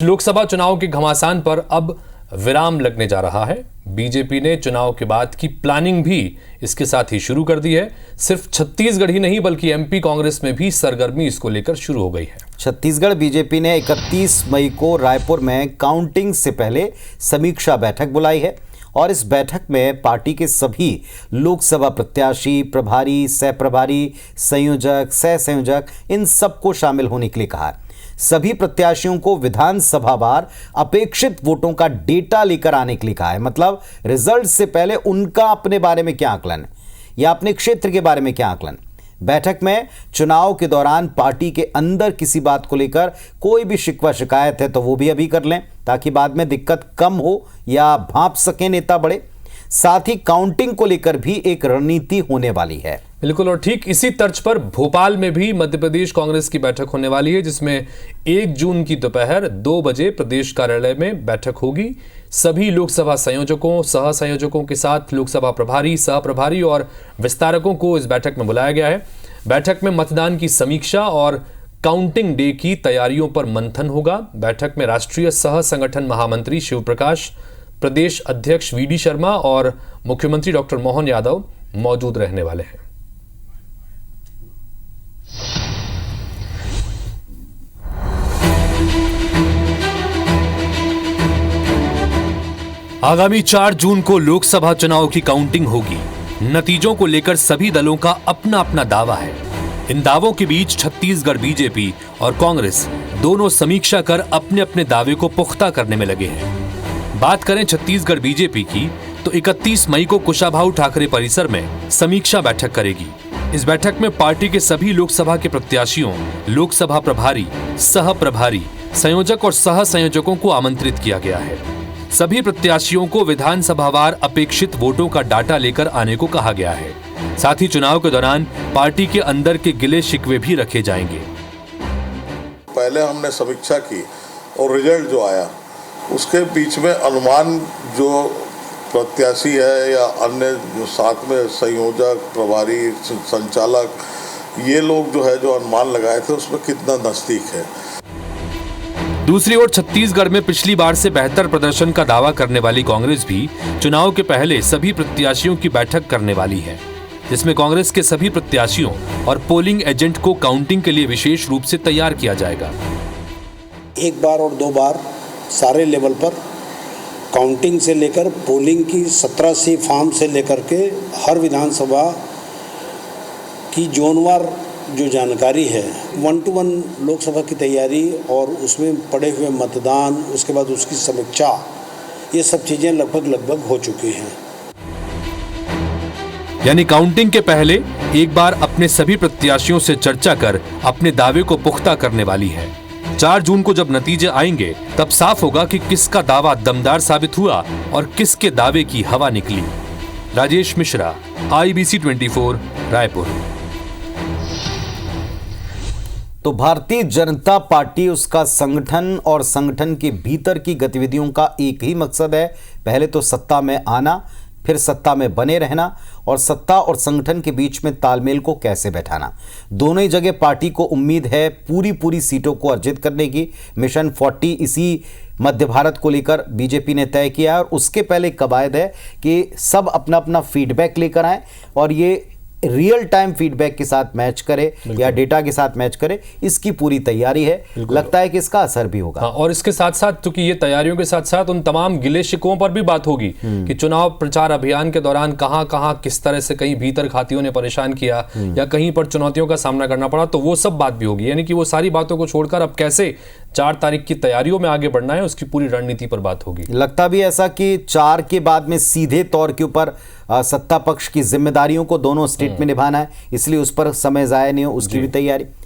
लोकसभा चुनाव के घमासान पर अब विराम लगने जा रहा है। बीजेपी ने चुनाव के बाद की प्लानिंग भी इसके साथ ही शुरू कर दी है। सिर्फ छत्तीसगढ़ ही नहीं बल्कि एमपी कांग्रेस में भी सरगर्मी इसको लेकर शुरू हो गई है। छत्तीसगढ़ बीजेपी ने 31 मई को रायपुर में काउंटिंग से पहले समीक्षा बैठक बुलाई है और इस बैठक में पार्टी के सभी लोकसभा प्रत्याशी, प्रभारी, सह प्रभारी, संयोजक, सह संयोजक इन सबको शामिल होने के लिए कहा है। सभी प्रत्याशियों को विधानसभावार अपेक्षित वोटों का डेटा लेकर आने के लिए कहा है। मतलब रिजल्ट से पहले उनका अपने बारे में क्या आकलन है या अपने क्षेत्र के बारे में क्या आकलन। बैठक में चुनाव के दौरान पार्टी के अंदर किसी बात को लेकर कोई भी शिकवा शिकायत है तो वो भी अभी कर लें ताकि बाद में दिक्कत कम हो या भांप सके नेता बड़े। साथ ही काउंटिंग को लेकर भी एक रणनीति होने वाली है। बिल्कुल, और ठीक इसी तर्ज पर भोपाल में भी मध्य प्रदेश कांग्रेस की बैठक होने वाली है, जिसमें 1 जून की दोपहर 2 बजे प्रदेश कार्यालय में बैठक होगी। सभी लोकसभा संयोजकों, सह संयोजकों के साथ लोकसभा प्रभारी, सह प्रभारी और विस्तारकों को इस बैठक में बुलाया गया है। बैठक में मतदान की समीक्षा और काउंटिंग डे की तैयारियों पर मंथन होगा। बैठक में राष्ट्रीय सह संगठन महामंत्री शिव प्रकाश, प्रदेश अध्यक्ष वीडी शर्मा और मुख्यमंत्री डॉक्टर मोहन यादव मौजूद रहने वाले हैं। आगामी 4 जून को लोकसभा चुनाव की काउंटिंग होगी। नतीजों को लेकर सभी दलों का अपना अपना दावा है। इन दावों के बीच छत्तीसगढ़ बीजेपी और कांग्रेस दोनों समीक्षा कर अपने अपने दावे को पुख्ता करने में लगे हैं। बात करें छत्तीसगढ़ बीजेपी की तो 31 मई को कुशाभाऊ ठाकरे परिसर में समीक्षा बैठक करेगी। इस बैठक में पार्टी के सभी लोकसभा के प्रत्याशियों, लोकसभा प्रभारी, सह प्रभारी, संयोजक और सह संयोजकों को आमंत्रित किया गया है। सभी प्रत्याशियों को विधानसभावार अपेक्षित वोटों का डाटा लेकर आने को कहा गया है। साथ ही चुनाव के दौरान पार्टी के अंदर के गिले शिकवे भी रखे जाएंगे। पहले हमने समीक्षा की और रिजल्ट जो आया उसके बीच में अनुमान जो प्रत्याशी है या अन्य जो साथ में संयोजक, प्रभारी, संचालक, ये लोग जो है जो अनुमान लगाए थे उसमें कितना नजदीक है। दूसरी ओर छत्तीसगढ़ में पिछली बार से बेहतर प्रदर्शन का दावा करने वाली कांग्रेस भी चुनाव के पहले सभी प्रत्याशियों की बैठक करने वाली है, जिसमें कांग्रेस के सभी प्रत्याशियों और पोलिंग एजेंट को काउंटिंग के लिए विशेष रूप से तैयार किया जाएगा। एक बार और 2 बार सारे लेवल पर काउंटिंग से लेकर पोलिंग की 17C फॉर्म से लेकर के हर विधानसभा की जोनवार जो जानकारी है 1-to-1 लोकसभा की तैयारी और उसमें पड़े हुए मतदान, उसके बाद उसकी समीक्षा, ये सब चीज़ें लगभग हो चुकी हैं। यानी काउंटिंग के पहले एक बार अपने सभी प्रत्याशियों से चर्चा कर अपने दावे को पुख्ता करने वाली है। 4 जून को जब नतीजे आएंगे तब साफ होगा कि किसका दावा दमदार साबित हुआ और किसके दावे की हवा निकली। राजेश मिश्रा, IBC 24, रायपुर। तो भारतीय जनता पार्टी, उसका संगठन और संगठन के भीतर की गतिविधियों का एक ही मकसद है, पहले तो सत्ता में आना, फिर सत्ता में बने रहना और सत्ता और संगठन के बीच में तालमेल को कैसे बैठाना। दोनों ही जगह पार्टी को उम्मीद है पूरी सीटों को अर्जित करने की। मिशन 40 इसी मध्य भारत को लेकर बीजेपी ने तय किया है और उसके पहले कवायद है कि सब अपना अपना फीडबैक लेकर आए और ये रियल टाइम फीडबैक के साथ मैच करे या डेटा के साथ मैच करे, इसकी पूरी तैयारी है। लगता है कि इसका असर भी होगा। हाँ, और इसके साथ साथ क्योंकि ये तैयारियों के साथ साथ उन तमाम गिले शिकवों पर भी बात होगी कि चुनाव प्रचार अभियान के दौरान कहां किस तरह से कहीं भीतर खातियों ने परेशान किया या कहीं पर चुनौतियों का सामना करना पड़ा, तो वो सब बात भी होगी। यानी कि वो सारी बातों को छोड़कर अब कैसे 4 तारीख की तैयारियों में आगे बढ़ना है उसकी पूरी रणनीति पर बात होगी। लगता भी ऐसा कि 4 के बाद में सीधे तौर के ऊपर सत्ता पक्ष की जिम्मेदारियों को दोनों स्टेट में निभाना है, इसलिए उस पर समय जाया नहीं हो, उसकी भी तैयारी।